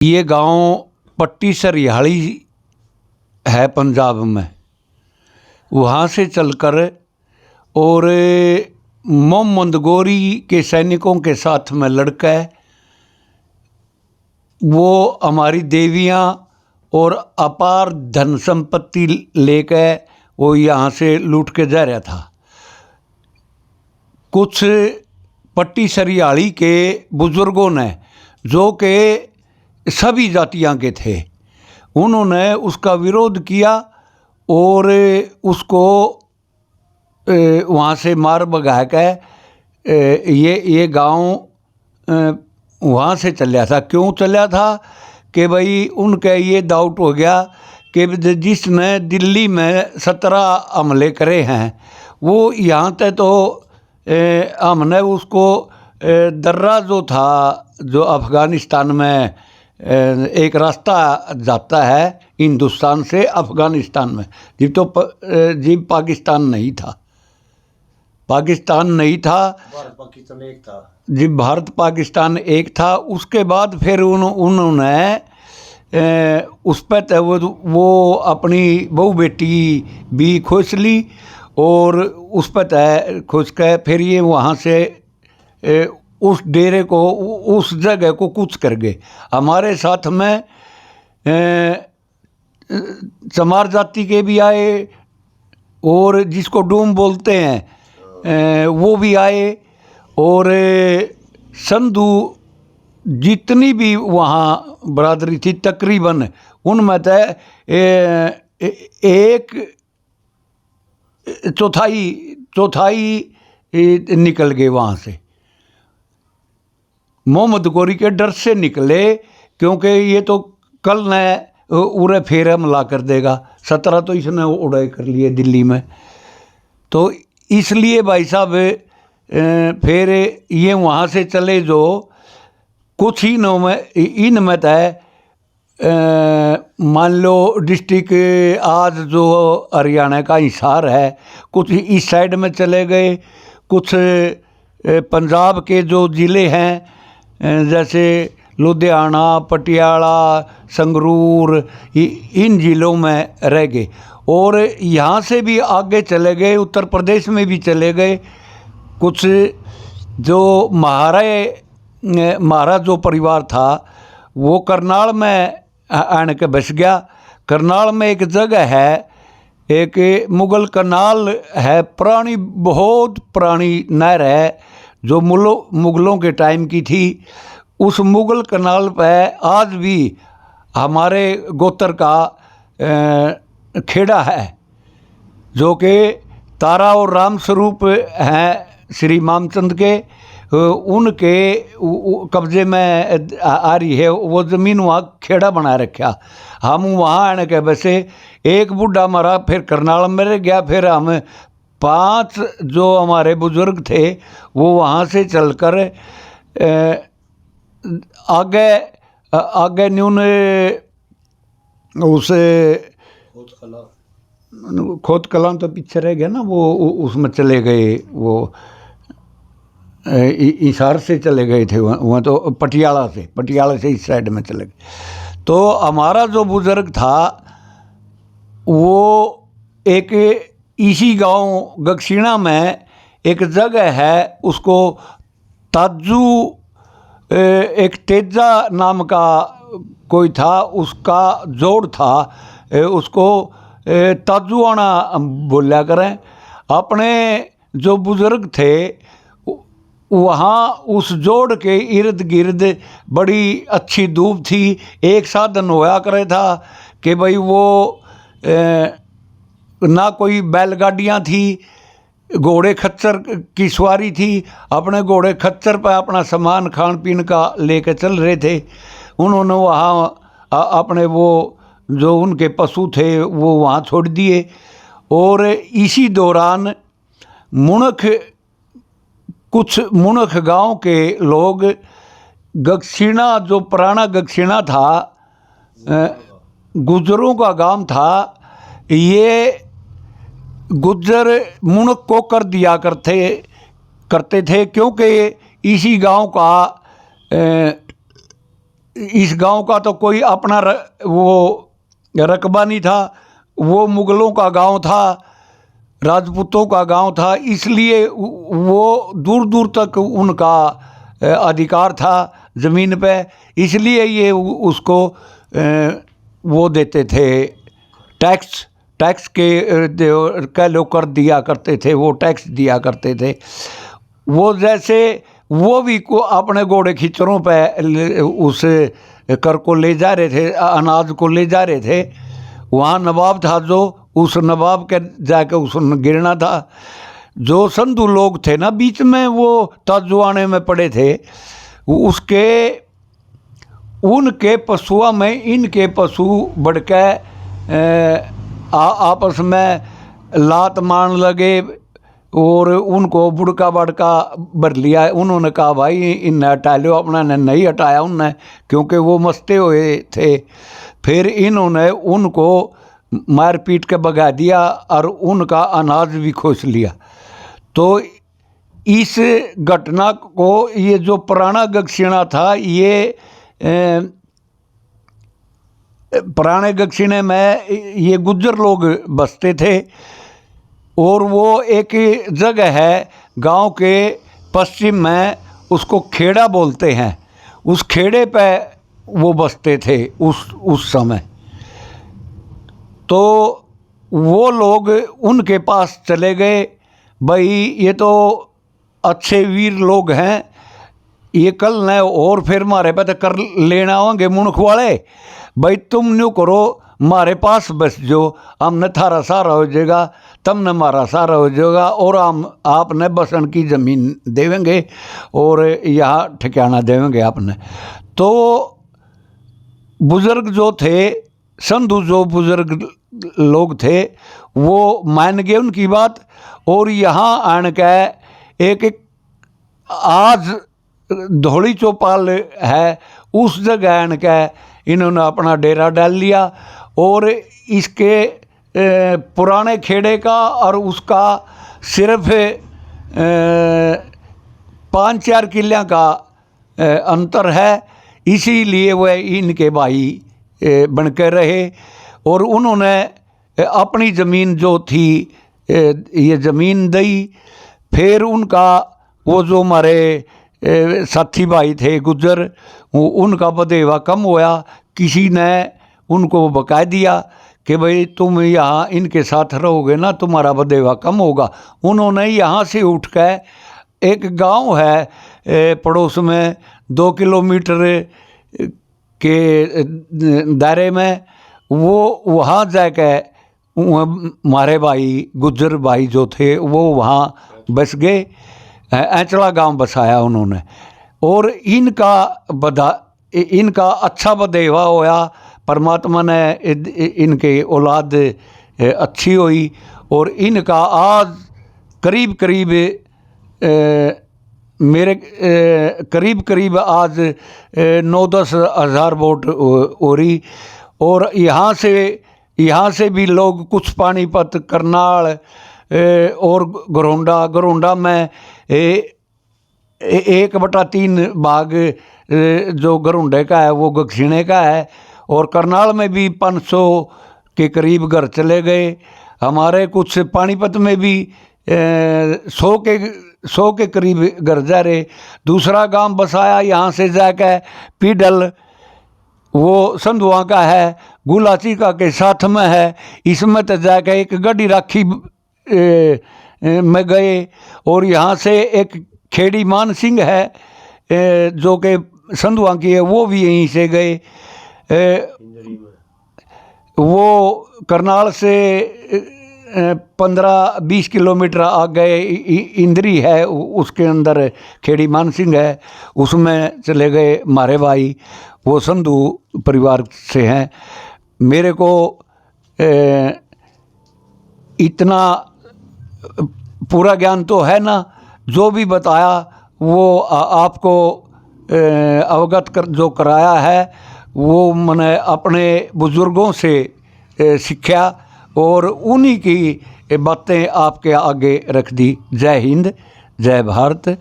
ये गांव पट्टी सरियाली है पंजाब में। वहाँ से चलकर और मोहम्मद गोरी के सैनिकों के साथ में लड़कर वो हमारी देवियाँ और अपार धन संपत्ति लेकर वो यहाँ से लूट के जा रहा था। कुछ पट्टी सरियाली के बुज़ुर्गों ने, जो कि सभी जातियां के थे, उन्होंने उसका विरोध किया और उसको वहाँ से मार भगा के ये गांव वहाँ से चला था। क्यों चला था कि भाई उनके ये डाउट हो गया कि जिसने दिल्ली में 17 हमले करे हैं वो यहाँ तक तो हमने उसको दर्रा जो था, जो अफ़गानिस्तान में एक रास्ता जाता है हिंदुस्तान से अफ़गानिस्तान में, जब पाकिस्तान नहीं था, पाकिस्तान नहीं था, भारत पाकिस्तान एक था, जब भारत पाकिस्तान एक था। उसके बाद फिर उन्होंने उस पर वो अपनी बहू बेटी भी खोज ली और उस पर तय खोज के फिर ये वहाँ से उस डेरे को, उस जगह को कुछ कर गए। हमारे साथ में चमार जाति के भी आए और जिसको डूम बोलते हैं वो भी आए और संधू जितनी भी वहाँ बरादरी थी तकरीबन उनमें तय एक चौथाई निकल गए वहाँ से। मोहम्मद गोरी के डर से निकले क्योंकि ये तो कल न उरे फेर हमला कर देगा। 17 तो इसने उड़ाई कर लिए दिल्ली में, तो इसलिए भाई साहब फिर ये वहाँ से चले। जो कुछ ही नौ में इनमें तय मान लो डिस्ट्रिक्ट आज जो हरियाणा का हिसार है, कुछ इस साइड में चले गए, कुछ पंजाब के जो ज़िले हैं जैसे लुधियाना, पटियाला, संगरूर, इन ज़िलों में रह गए और यहाँ से भी आगे चले गए, उत्तर प्रदेश में भी चले गए। कुछ जो महारा जो परिवार था वो करनाल में आने के बस गया। करनाल में एक जगह है, एक मुगल कनाल है, पुरानी, बहुत पुरानी नहर है जो मुगलों के टाइम की थी। उस मुगल कनाल पे आज भी हमारे गोत्र का खेड़ा है जो कि तारा और राम स्वरूप हैं श्री मामचंद के, उनके कब्जे में आ रही है वो ज़मीन। वहाँ खेड़ा बना रखा। हम वहाँ आने के वैसे एक बूढ़ा मरा, फिर करनाल में रह गया, फिर हम 5 जो हमारे बुज़ुर्ग थे वो वहाँ से चलकर आगे न्यून उसे खोत कलां तो पीछे रह गया ना, वो उसमें चले गए, वो हिसार से चले गए थे वहाँ तो पटियाला से इस साइड में चले गए। तो हमारा जो बुज़ुर्ग था वो एक इसी गांव गगसीणा में एक जगह है, उसको ताजू, एक तेजा नाम का कोई था, उसका जोड़ था, उसको ताजुआना बोला करें। अपने जो बुज़ुर्ग थे वहाँ उस जोड़ के इर्द गिर्द बड़ी अच्छी धूप थी। एक साधन होया करे था कि भाई वो ना कोई बैलगाड़ियाँ थी, घोड़े खच्चर की सवारी थी। अपने घोड़े खच्चर पर अपना सामान खान पीन का लेकर चल रहे थे। उन्होंने वहाँ अपने वो जो उनके पशु थे वो वहाँ छोड़ दिए और इसी दौरान कुछ मुनख गांव के लोग गगसीणा, जो पुराना गगसीणा था, गुजरों का गांव था, ये गुज्जर मुनख को कर दिया करते थे क्योंकि इसी गांव का इस गांव का तो कोई अपना वो रकबा नहीं था, वो मुगलों का गांव था, राजपूतों का गांव था, इसलिए वो दूर दूर तक उनका अधिकार था ज़मीन पे, इसलिए ये उसको वो देते थे टैक्स। टैक्स के कह लो कर दिया करते थे, वो टैक्स दिया करते थे। वो जैसे वो भी को अपने घोड़े खिच्चरों पे उस कर को ले जा रहे थे, अनाज को ले जा रहे थे। वहाँ नवाब था, जो उस नवाब के जाके उसने गिरना था। जो संधू लोग थे ना बीच में, वो ताजुआने में पड़े थे, उसके उनके पशुओं में इनके पशु बढ़ के आपस में लात मारने लगे और उनको बुड़का बड़का भर लिया। उन्होंने कहा भाई इन हटा लो, अपना ने नहीं हटाया उनने, क्योंकि वो मस्ते हुए थे। फिर इन्होंने उनको मार पीट के भगा दिया और उनका अनाज भी खोस लिया। तो इस घटना को, ये जो पुराना गगसिना था, ये पुराने गगसिने में ये गुज्जर लोग बसते थे और वो एक जगह है गांव के पश्चिम में, उसको खेड़ा बोलते हैं। उस खेड़े पे वो बसते थे उस समय। तो वो लोग उनके पास चले गए, भाई ये तो अच्छे वीर लोग हैं, ये कल न और फिर मारे पे तो कर लेना होंगे मुनख वाले, भाई तुम न्यू करो, मारे पास बस जो, हमने थारा सारा हो जाएगा, तुमने हमारा सारा हो जाएगा और हम आपने बसन की ज़मीन देवेंगे और यहाँ ठिकाना देवेंगे आपने। तो बुज़ुर्ग जो थे, संधू जो बुज़ुर्ग लोग थे, वो मान गए उनकी बात। और यहाँ आन के एक आज धौली चौपाल है, उस जगह आन के इन्होंने अपना डेरा डाल लिया और इसके पुराने खेड़े का और उसका सिर्फ 5-4 किलों का अंतर है। इसीलिए वह इनके भाई बन के रहे और उन्होंने अपनी ज़मीन जो थी ये ज़मीन दी। फिर उनका वो जो हमारे साथी भाई थे गुज्जर, उनका बदेवा कम होया, किसी ने उनको बका दिया कि भाई तुम यहाँ इनके साथ रहोगे ना, तुम्हारा बदेवा कम होगा। उन्होंने यहाँ से उठ के, एक गांव है पड़ोस में 2 किलोमीटर के दायरे में, वो वहाँ जाके हमारे भाई गुज्जर भाई जो थे वो वहाँ बस गए, ऐचला गांव बसाया उन्होंने। और इनका अच्छा बदेवा होया, परमात्मा ने इनके औलाद अच्छी हुई और इनका आज करीब करीब मेरे करीब आज 9-10 हज़ार वोट हो रही। और यहाँ से भी लोग कुछ पानीपत, करनाल और घरोंडा में 1/3 भाग जो घरोंडे का है वो गगसिने का है। और करनाल में भी 500 के करीब घर चले गए। हमारे कुछ पानीपत में भी 100 के करीब घर जा रहे। दूसरा गांव बसाया यहाँ से जाकर पीडल, वो संधुआ का है, गुलाची का के साथ में है। इसमें तो जाकर एक गड्डी राखी में गए। और यहाँ से एक खेड़ी मान सिंह है जो कि संधुआ की है, वो भी यहीं से गए। वो करनाल से 15-20 किलोमीटर आ गए इंद्री है, उसके अंदर खेड़ी मान सिंह है, उसमें चले गए हमारे भाई, वो संधू परिवार से हैं। मेरे को इतना पूरा ज्ञान तो है ना, जो भी बताया वो आपको अवगत जो कराया है वो मैंने अपने बुज़ुर्गों से सीखा और उन्हीं की बातें आपके आगे रख दी। जय हिंद, जय भारत।